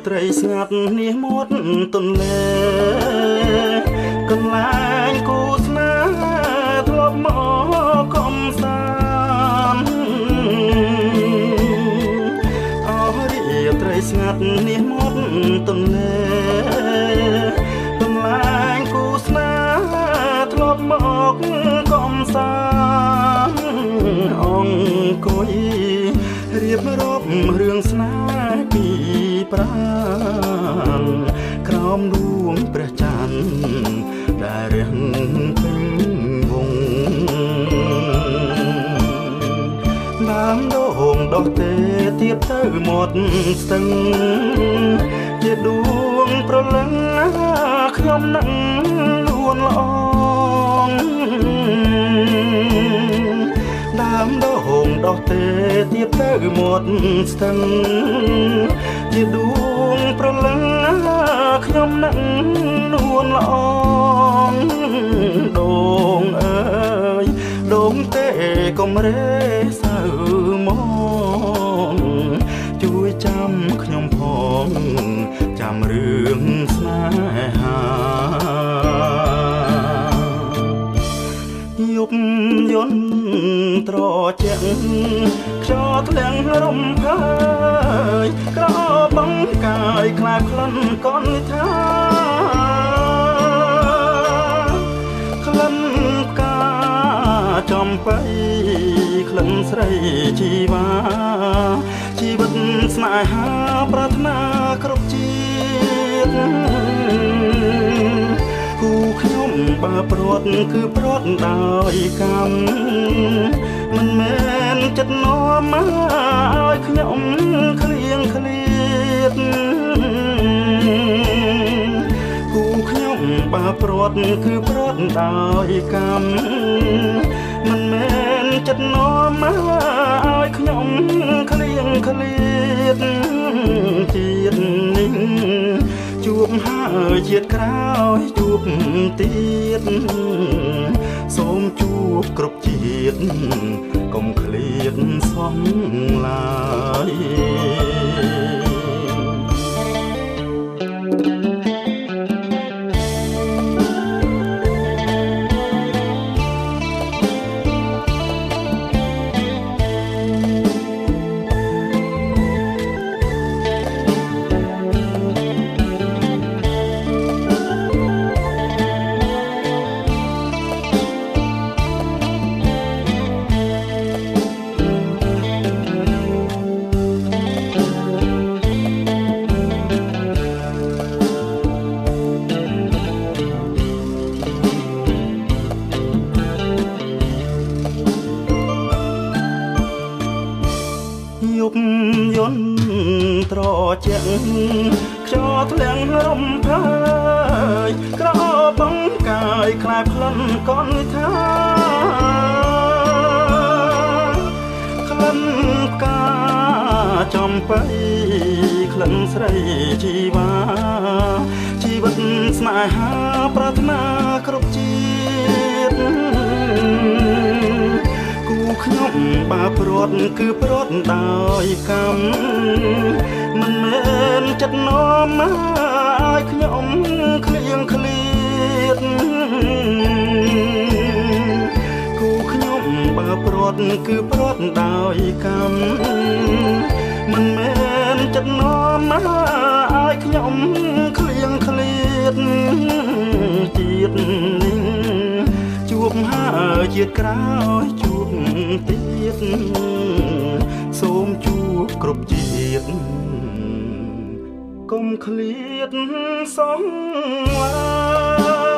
ត្រីស្ងាត់នេះមាត់ទន្លេកន្លែងគូស្នេហ៍ធ្លាប់មកកំសាន្តអស់រាត្រីស្ងាត់នេះមាត់ទន្លេកន្លែងគូស្នេហ៍ធ្លាប់មកកំសាន្តអង្គុយរៀបរាប់រឿងស្នេហ៍ពីប្រាណក្រោមដួងព្រះច័ន្ទដែលរះពេញវងដើមដូងដោះទេទៀតទៅមាត់ស្ទឹងជាដួងប្រលឹងខ្ញុំនឹងលួនល្អងដើមដូងដោះទេទៀតទៅមាត់ស្ទឹងជាដួងប្រលឹងខ្ញុំនឹងនួនល្អងដូងអើយដូងទេកុំរេសៅមកជួយចាំខ្ញុំផងចាំរឿងស្នេហាយប់យន់ត្រជាក់ខ្យល់ធ្លាំងរំភើយក្របងកាយខ្លាចក្លិនកនថាក្លិនផ្កាចំបៃក្លិនស្រីជីវ៉ាជីវិតស្នេហាប្រាថ្នាគ្រប់ជាតិគូខ្ញុំបើព្រាត់គឺព្រាត់ដោយកម្មមិនមែនចិត្តនាំមកឲ្យខ្ញុំឃ្លៀងឃ្លាតគូខ្ញុំបើព្រាត់គឺព្រាត់ដោយកម្មមិនមែនចិត្តនាំមកឲ្យខ្ញុំឃ្លៀងឃ្លាតជាតិនេះជួបហើយជាតិក្រោយជួបទៀតសូមជួបគ្រប់ជាតិកុំឃ្លាតសោះឡើយយប់យន់ត្រជាក់ខ្យល់ធ្លាំងរំភើយក្របងកាយខ្លាចក្លិនកនថាក្លិនផ្កាចំបៃក្លិនស្រីជីវ៉ាជីវិតស្នេហាប្រាថ្នាគ្រប់ជាតិគូខ្ញុំបើព្រាត់គឺព្រាត់ដោយកម្មមិនមែនចិត្តនាំមកឲ្យខ្ញុំឃ្លៀងឃ្លាតគូខ្ញុំបើព្រាត់គឺព្រាត់ដោយកម្មមិនមែនចិត្តនាំមកឲ្យខ្ញុំឃ្លៀងឃ្លាតជាតិនេះជួបហើយជាតិក្រោយជួបទៀតសូមជួបគ្រប់ជាតិកុំឃ្លាតសោះឡើយ